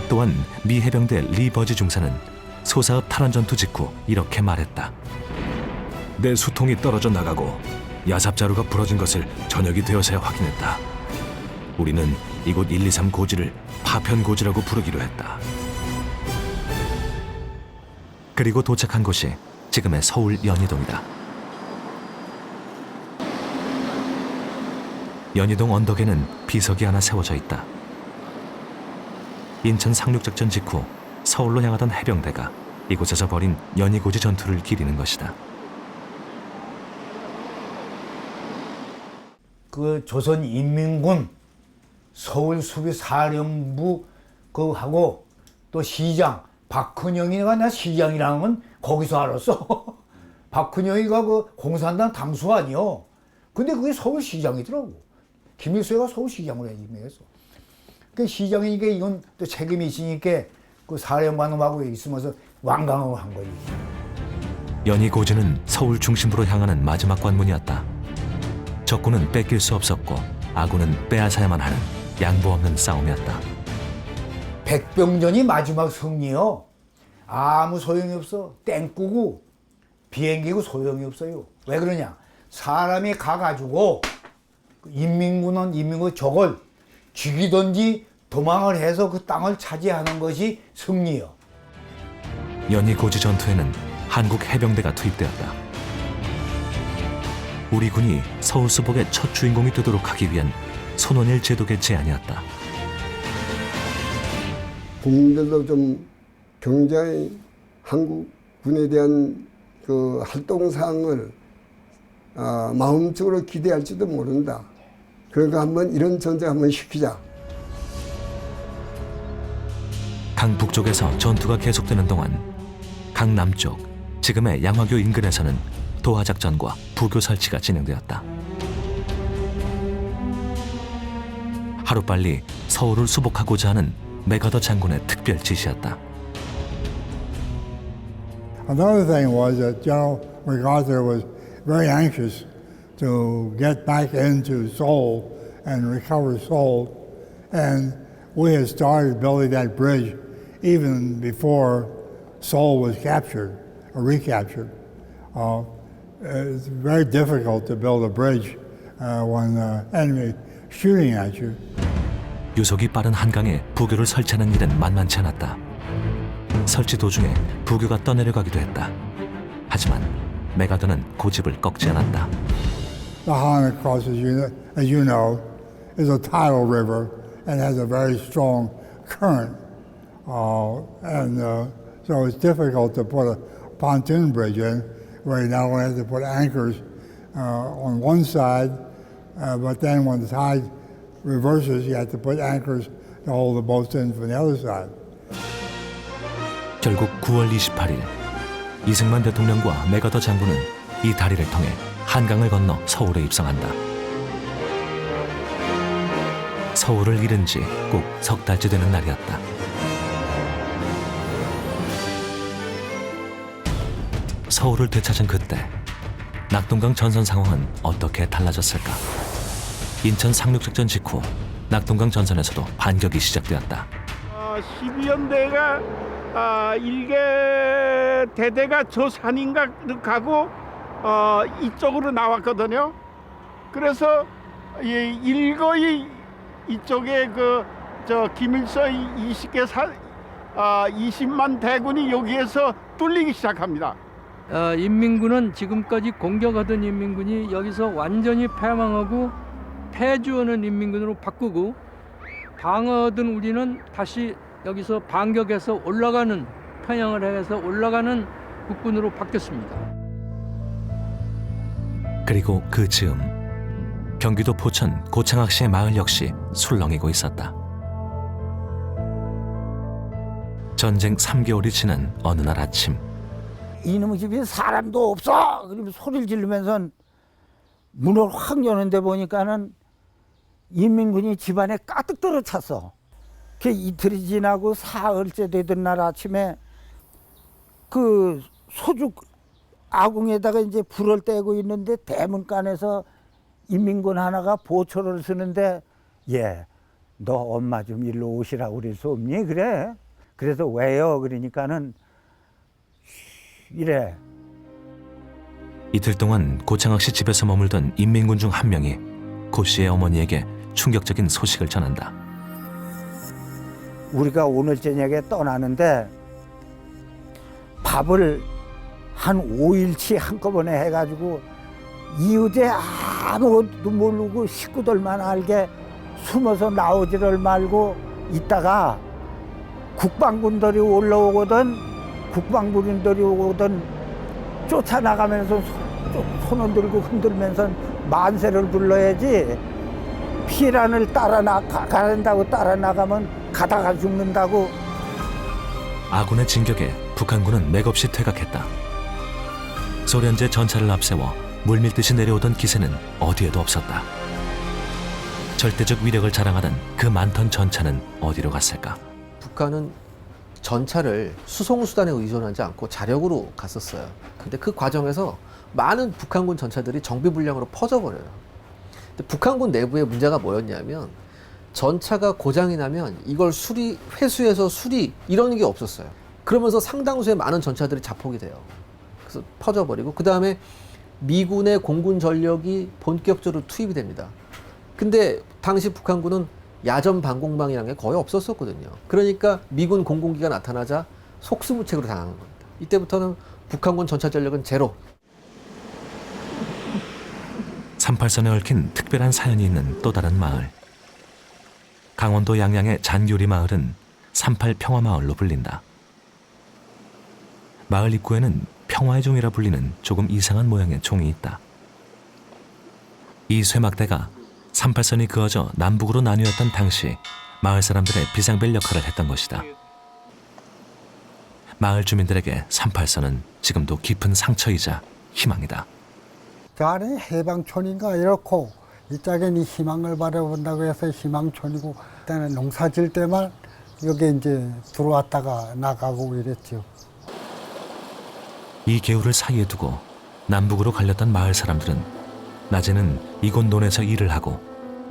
[SPEAKER 1] 또한 미 해병대 리 버지 중사는 소사읍 탈환 전투 직후 이렇게 말했다. 내 수통이 떨어져 나가고 야삽자루가 부러진 것을 저녁이 되어서야 확인했다. 우리는 이곳 123 고지를 파편고지라고 부르기로 했다. 그리고 도착한 곳이 지금의 서울 연희동이다. 연희동 언덕에는 비석이 하나 세워져 있다. 인천 상륙작전 직후 서울로 향하던 해병대가 이곳에서 벌인 연희고지 전투를 기리는 것이다.
[SPEAKER 17] 그 조선인민군 서울수비사령부 그 하고 또 시장 박헌영이가 나 시장이라는 건 거기서 알았어. 박헌영이가 그 공산당 당수 아니요. 근데 그게 서울시장이더라고. 김일수가 서울시장으로 임명했어. 그 시장이니까 이건 또 책임이 있으니까 그 사령관하고 있으면서 완강을 한 거지.
[SPEAKER 1] 연희고지는 서울 중심부로 향하는 마지막 관문이었다. 적군은 뺏길 수 없었고 아군은 빼앗아야만 하는 양보 없는 싸움이었다.
[SPEAKER 17] 백병전이 마지막 승리요. 아무 소용이 없어. 땡꾸고 비행기고 소용이 없어요. 왜 그러냐? 사람이 가가지고 인민군 적을 죽이든지 도망을 해서 그 땅을 차지하는 것이 승리요.
[SPEAKER 1] 연희고지 전투에는 한국 해병대가 투입되었다. 우리 군이 서울 수복의 첫 주인공이 되도록 하기 위한 손원일 제독의 제안이었다.
[SPEAKER 12] 국민들도 좀 굉장히 한국군에 대한 그 활동사항을 마음적으로 기대할지도 모른다. 그러니까 한번 이런 전쟁 한번 시키자.
[SPEAKER 1] 강 북쪽에서 전투가 계속되는 동안 강 남쪽, 지금의 양화교 인근에서는 도하작전과 부교 설치가 진행되었다. 하루빨리 서울을 수복하고자 하는 메가더 장군의 특별 지시였다.
[SPEAKER 14] Another thing was that General MacArthur was very anxious to get back into Seoul and recover Seoul. And we had started building that bridge even before Seoul was captured or recaptured. It's very difficult to build a bridge when the enemy shooting at you.
[SPEAKER 1] 유속이 빠른 한강에 부교를 설치하는 일은 만만치 않았다. 설치 도중에 부교가 떠내려가기도 했다. 하지만 메가더는 고집을 꺾지 않았다.
[SPEAKER 14] The Han, of course, as you know, is a tidal river and has a very strong current. So it's difficult to put a pontoon bridge in where you not only have to put anchors on one side, but then when the tide reverses, you have to put anchors to hold the boats in from the other side.
[SPEAKER 1] 결국 9월 28일 이승만 대통령과 메가더 장군은 이 다리를 통해 한강을 건너 서울에 입성한다. 서울을 잃은 지 꼭 석 달째 되는 날이었다. 서울을 되찾은 그때 낙동강 전선 상황은 어떻게 달라졌을까? 인천 상륙작전 직후 낙동강 전선에서도 반격이 시작되었다.
[SPEAKER 11] 12연대가 일개 대대가 저 산인가 가고 이쪽으로 나왔거든요. 그래서 일거이 이쪽에 김일성 20만 대군이 여기에서 뚫리기 시작합니다.
[SPEAKER 18] 인민군은 지금까지 공격하던 인민군이 여기서 완전히 패망하고 패주하는 인민군으로 바꾸고 방어하던 우리는 다시 여기서 반격해서 올라가는 편향을 해서 올라가는 국군으로 바뀌었습니다.
[SPEAKER 1] 그리고 그 즈음 경기도 포천 고창학시의 마을 역시 술렁이고 있었다. 전쟁 3개월이 지난 어느 날 아침
[SPEAKER 4] 이놈의 집에 사람도 없어! 그러면 소리를 지르면서 문을 확 여는데 보니까는 인민군이 집안에 가득 들어찼어. 그 이틀이 지나고 사흘째 되던 날 아침에 그 소죽 아궁에다가 이제 불을 떼고 있는데 대문간에서 인민군 하나가 보초를 쓰는데 너 엄마 좀 일로 오시라고 그럴 수 없니? 그래. 그래서 왜요? 그러니까는 이래.
[SPEAKER 1] 이틀 동안 고창학시 집에서 머물던 인민군 중 한 명이 고 씨의 어머니에게 충격적인 소식을 전한다.
[SPEAKER 4] 우리가 오늘 저녁에 떠나는데 밥을 한 5일치 한꺼번에 해가지고 이웃에 아무것도 모르고 식구들만 알게 숨어서 나오지를 말고 있다가 국방군들이 올라오거든 국방부인들이 오거든 쫓아나가면서 손을 들고 흔들면서 만세를 불러야지 피란을 가란다고 따라 나가면 가다가 죽는다고.
[SPEAKER 1] 아군의 진격에 북한군은 맥없이 퇴각했다. 소련제 전차를 앞세워 물밀듯이 내려오던 기세는 어디에도 없었다. 절대적 위력을 자랑하던 그 많던 전차는 어디로 갔을까?
[SPEAKER 10] 북한은 전차를 수송수단에 의존하지 않고 자력으로 갔었어요. 근데 그 과정에서 많은 북한군 전차들이 정비불량으로 퍼져버려요. 근데 북한군 내부의 문제가 뭐였냐면 전차가 고장이 나면 이걸 회수해서 수리 이런 게 없었어요. 그러면서 상당수의 많은 전차들이 자폭이 돼요. 그래서 퍼져버리고 그 다음에 미군의 공군 전력이 본격적으로 투입이 됩니다. 근데 당시 북한군은 야전 방공망이라는 게 거의 없었거든요. 그러니까 미군 공공기가 나타나자 속수무책으로 당하는 겁니다. 이때부터는 북한군 전차 전력은 제로.
[SPEAKER 1] 38선에 얽힌 특별한 사연이 있는 또 다른 마을. 강원도 양양의 잔교리 마을은 38 평화마을로 불린다. 마을 입구에는 평화의 종이라 불리는 조금 이상한 모양의 종이 있다. 이 쇠막대가 38선이 그어져 남북으로 나뉘었던 당시 마을 사람들의 비상벨 역할을 했던 것이다. 마을 주민들에게 38선은 지금도 깊은 상처이자 희망이다.
[SPEAKER 19] 저 안에 해방촌인가 이렇고 이쪽에는 희망을 바라본다고 해서 희망촌이고 그때는 농사 질 때만 여기 이제 들어왔다가 나가고 이랬죠.
[SPEAKER 1] 이 개울을 사이에 두고 남북으로 갈렸던 마을 사람들은 낮에는 이곳 논에서 일을 하고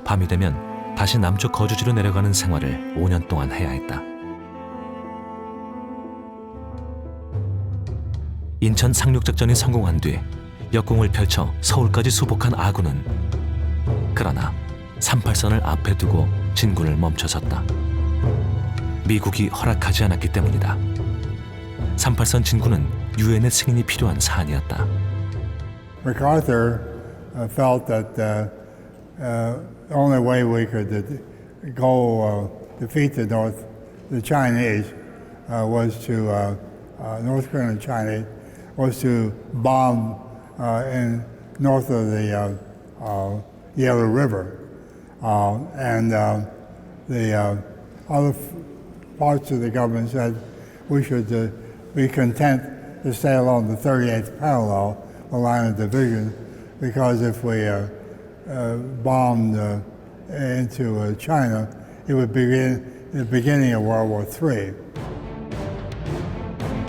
[SPEAKER 1] 밤이 되면 다시 남쪽 거주지로 내려가는 생활을 5년 동안 해야 했다. 인천 상륙작전이 성공한 뒤 역공을 펼쳐 서울까지 수복한 아군은 그러나 38선을 앞에 두고 진군을 멈춰섰다. 미국이 허락하지 않았기 때문이다. 38선 진군은 유엔의 승인이 필요한 사안이었다.
[SPEAKER 14] MacArthur felt that the only way we could go defeat the Chinese was to North Korean and Chinese was to bomb in north of the Yellow River, and the other parts of the government said we should be content to stay along the 38th parallel, the line of division, because if we bombed into China, it would begin the beginning of World War III.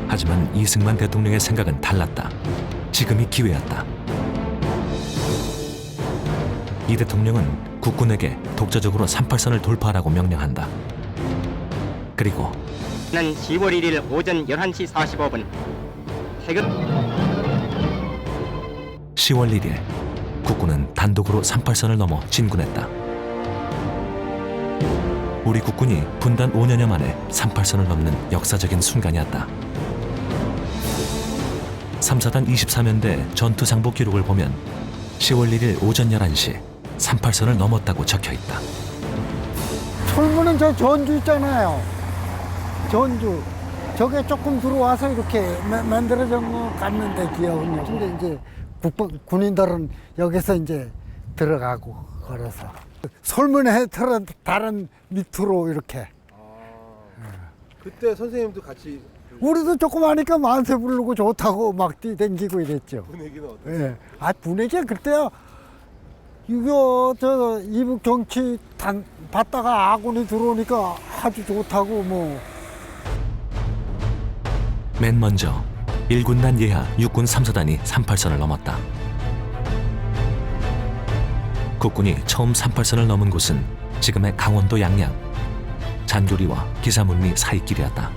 [SPEAKER 1] 하지만 이승만 대통령의 생각은 달랐다. 지금이 기회였다. 이 대통령은 국군에게 독자적으로 38선을 돌파하라고 명령한다. 그리고
[SPEAKER 20] 는 10월 1일 오전 11시 45분 태극
[SPEAKER 1] 10월 1일 국군은 단독으로 38선을 넘어 진군했다. 우리 국군이 분단 5년여 만에 38선을 넘는 역사적인 순간이었다. 3사단 23연대 전투상복 기록을 보면 10월 1일 오전 11시 38선을 넘었다고 적혀있다.
[SPEAKER 19] 철문은 저 전주 있잖아요. 전주. 저게 조금 들어와서 이렇게 만들어진 것 같는데 기억은요. 근데 이제 군인들은 여기서 이제 들어가고 걸어서. 설문에 다른 밑으로 이렇게.
[SPEAKER 21] 그때 선생님도 같이
[SPEAKER 19] 우리도 조그마니까 만세 부르고 좋다고 막 뛰댕기고 이랬죠.
[SPEAKER 21] 분위기는 어땠어요?
[SPEAKER 19] 예. 아, 분위기가 그때야 이거 저 이북 정치 받다가 아군이 들어오니까 아주 좋다고 뭐.
[SPEAKER 1] 맨 먼저 1군단 예하 6군 3사단이 38선을 넘었다. 국군이 처음 38선을 넘은 곳은 지금의 강원도 양양, 잔교리와 기사문리 사이길이었다.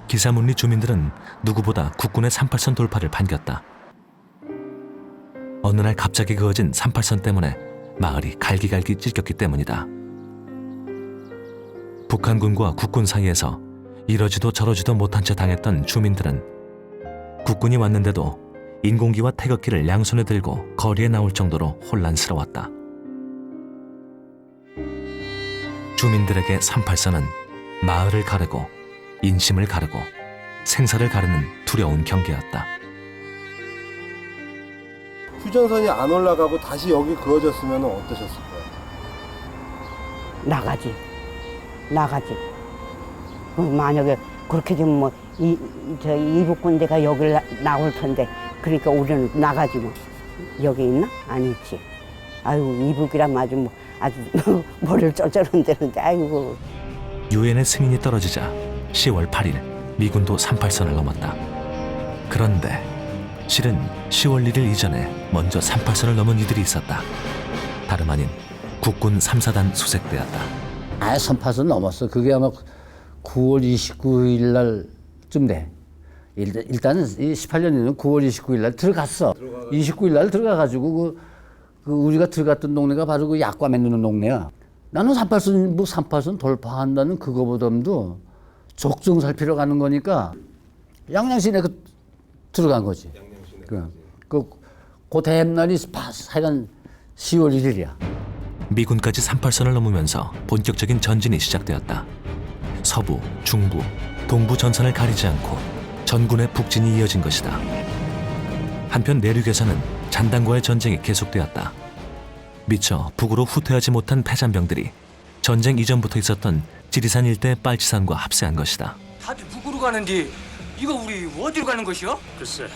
[SPEAKER 1] 기사문리 주민들은 누구보다 국군의 38선 돌파를 반겼다. 어느 날 갑자기 그어진 38선 때문에 마을이 갈기갈기 찢겼기 때문이다. 북한군과 국군 사이에서 이러지도 저러지도 못한 채 당했던 주민들은 국군이 왔는데도 인공기와 태극기를 양손에 들고 거리에 나올 정도로 혼란스러웠다. 주민들에게 38선은 마을을 가르고 인심을 가르고 생사를 가르는 두려운 경계였다.
[SPEAKER 21] 휴전선이 안 올라가고 다시 여기 그어졌으면 어떠셨을 거예요?
[SPEAKER 22] 나가지. 만약에 그렇게 되면 뭐 이북군대가 여기를 나올 텐데 그러니까 우리는 나가지 뭐. 여기 있나? 안 있지. 아이고 이북이란 아주 머리를 쩔쩔 흔드는데 아이고.
[SPEAKER 1] 유엔의 승인이 떨어지자 10월 8일 미군도 38선을 넘었다. 그런데 실은 10월 1일 이전에 먼저 38선을 넘은 이들이 있었다. 다름 아닌 국군 3사단 수색대였다.
[SPEAKER 23] 아예 38선 넘었어. 그게 아마 9월 29일 날쯤 돼. 일단은 18년에는 9월 29일 날 들어갔어. 29일 날 들어가가지고 그 우리가 들어갔던 동네가 바로 그 약과 맺는 동네야. 나는 38선 돌파한다는 그거보다도 적정 살피러 가는 거니까 양양시내 들어간 거지. 그 대날이 하여간 10월 1일이야.
[SPEAKER 1] 미군까지 38선을 넘으면서 본격적인 전진이 시작되었다. 서부, 중부, 동부 전선을 가리지 않고 전군의 북진이 이어진 것이다. 한편 내륙에서는 잔당과의 전쟁이 계속되었다. 미처 북으로 후퇴하지 못한 패잔병들이 전쟁 이전부터 있었던 지리산 일대 빨치산과 합세한 것이다.
[SPEAKER 24] 다들 북으로 가는데 이거 우리 어디로 가는 것이요?
[SPEAKER 25] 글쎄,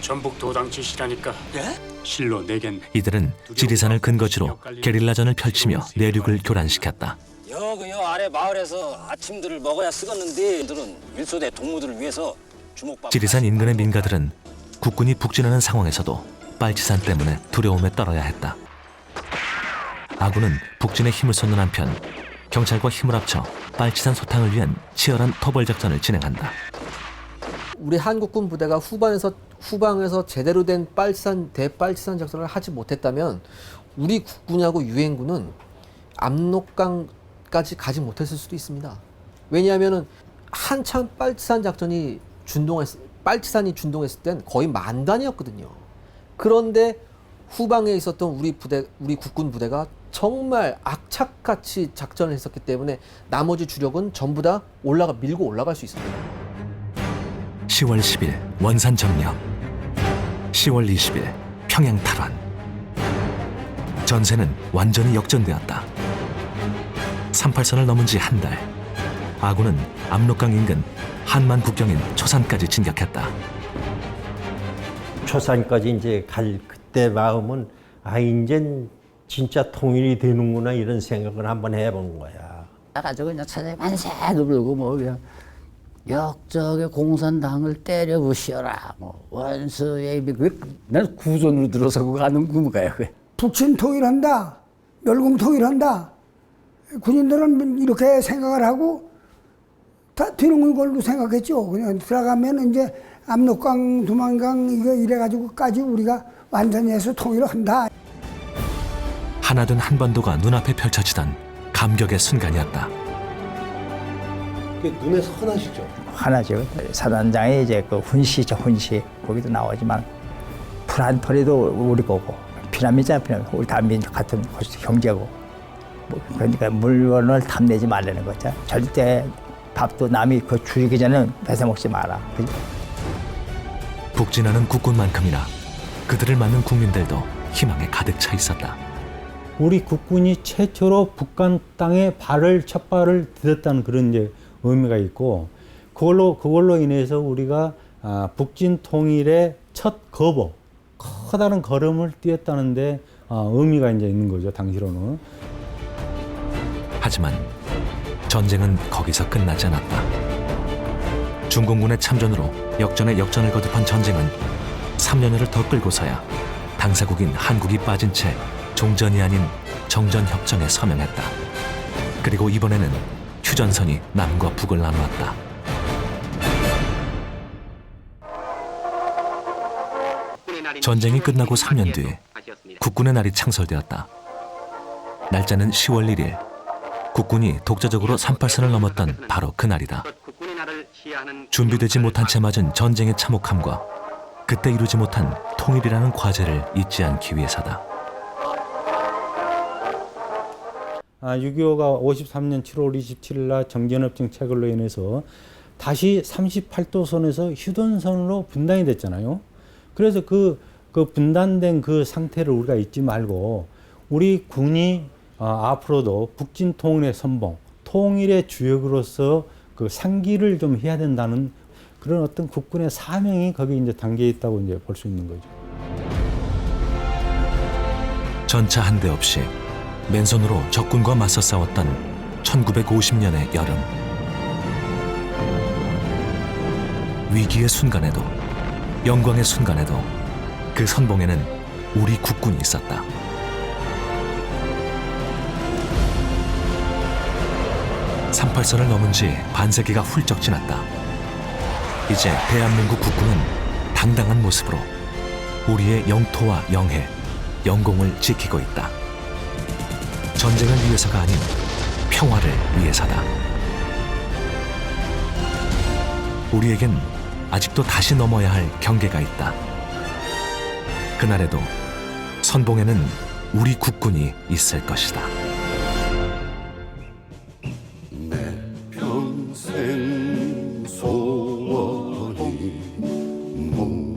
[SPEAKER 25] 전북 도당 지시라니까.
[SPEAKER 24] 예?
[SPEAKER 25] 실로 내겐.
[SPEAKER 1] 이들은 지리산을 근거지로 게릴라전을 펼치며 내륙을 교란시켰다.
[SPEAKER 24] 여기요
[SPEAKER 5] 아래 마을에서 아침들을 먹어야 쓰겠는데 들은 일소대 동무들을 위해서 주먹밥.
[SPEAKER 1] 지리산 인근의 민가들은 국군이 북진하는 상황에서도 빨치산 때문에 두려움에 떨어야 했다. 아군은 북진에 힘을 쏟는 한편 경찰과 힘을 합쳐 빨치산 소탕을 위한 치열한 토벌 작전을 진행한다.
[SPEAKER 10] 우리 한국군 부대가 후방에서 제대로 된 대빨치산 작전을 하지 못했다면 우리 국군하고 유엔군은 압록강까지 가지 못했을 수도 있습니다. 왜냐하면은 한참 빨치산이 준동했을 땐 거의 만 단이었거든요. 그런데 후방에 있었던 우리 국군 부대가 정말 악착같이 작전을 했었기 때문에 나머지 주력은 전부 다 밀고 올라갈 수 있었습니다.
[SPEAKER 1] 10월 10일 원산 점령, 10월 20일 평양 탈환. 전세는 완전히 역전되었다. 38선을 넘은 지 한 달, 아군은 압록강 인근 한만 국경인 초산까지 진격했다.
[SPEAKER 6] 초산까지 이제 갈 그때 마음은 이젠 진짜 통일이 되는구나 이런 생각을 한번 해본 거야.
[SPEAKER 23] 나가지고 그냥 차에 만세도 불고 뭐 그냥 역적의 공산당을 때려 부시어라 뭐 원수의 난 구전으로 들어서고 가는 구무가야 그게.
[SPEAKER 4] 북친 통일한다, 멸공 통일한다. 군인들은 이렇게 생각을 하고 다 되는 걸로 생각했죠. 그냥 들어가면 이제 압록강, 두만강 이거 이래가지고까지 우리가 완전히 해서 통일을 한다.
[SPEAKER 1] 하나된 한반도가 눈앞에 펼쳐지던 감격의 순간이었다.
[SPEAKER 21] 눈에 선하시죠?
[SPEAKER 3] 하나죠. 사단장의 이제 그 훈시죠, 훈시. 거기도 나오지만 프란토리도 우리 거고 피라미드잖아, 피라미드. 우리 다 민족 같은 형제고. 뭐 그러니까 물건을 탐내지 말라는 거죠. 절대 밥도 남이 그 줄이기 전에 뺏어 먹지 마라.
[SPEAKER 1] 북진하는 국군만큼이나 그들을 맞는 국민들도 희망에 가득 차 있었다.
[SPEAKER 7] 우리 국군이 최초로 북한 땅에 첫 발을 디뎠다는 그런 이제 의미가 있고, 그걸로 인해서 우리가 북진 통일의 첫 거보, 커다란 걸음을 띄었다는데 의미가 이제 있는 거죠, 당시로는.
[SPEAKER 1] 하지만 전쟁은 거기서 끝나지 않았다. 중공군의 참전으로 역전에 역전을 거듭한 전쟁은 3년여를 더 끌고서야 당사국인 한국이 빠진 채 종전이 아닌 정전협정에 서명했다. 그리고 이번에는 휴전선이 남과 북을 나누었다. 전쟁이 끝나고 3년 뒤에 국군의 날이 창설되었다. 날짜는 10월 1일. 국군이 독자적으로 38선을 넘었던 바로 그날이다. 준비되지 못한 채 맞은 전쟁의 참혹함과 그때 이루지 못한 통일이라는 과제를 잊지 않기 위해서다.
[SPEAKER 7] 6.25가 53년 7월 27일 날 정전협정 체결로 인해서 다시 38도선에서 휴전선으로 분단이 됐잖아요. 그래서 그 분단된 그 상태를 우리가 잊지 말고 우리 군이 앞으로도 북진 통일의 선봉, 통일의 주역으로서 그 상기를 좀 해야 된다는 그런 어떤 국군의 사명이 거기 이제 담겨 있다고 이제 볼 수 있는 거죠.
[SPEAKER 1] 전차 한 대 없이 맨손으로 적군과 맞서 싸웠던 1950년의 여름. 위기의 순간에도, 영광의 순간에도 그 선봉에는 우리 국군이 있었다. (38선을) 넘은 지 반세기가 훌쩍 지났다. 이제 대한민국 국군은 당당한 모습으로 우리의 영토와 영해, 영공을 지키고 있다. 전쟁을 위해서가 아닌 평화를 위해서다. 우리에겐 아직도 다시 넘어야 할 경계가 있다. 그날에도 선봉에는 우리 국군이 있을 것이다.
[SPEAKER 8] 평생 소원이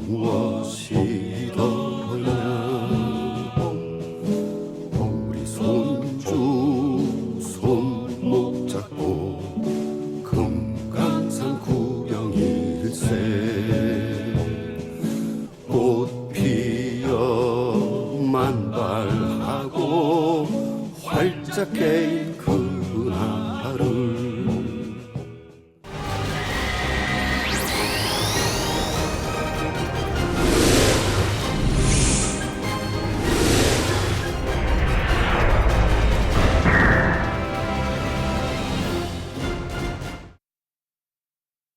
[SPEAKER 8] 무엇이더냐. 우리 손주 손목 잡고 금강산 구경일세. 꽃 피어 만발하고 활짝 개인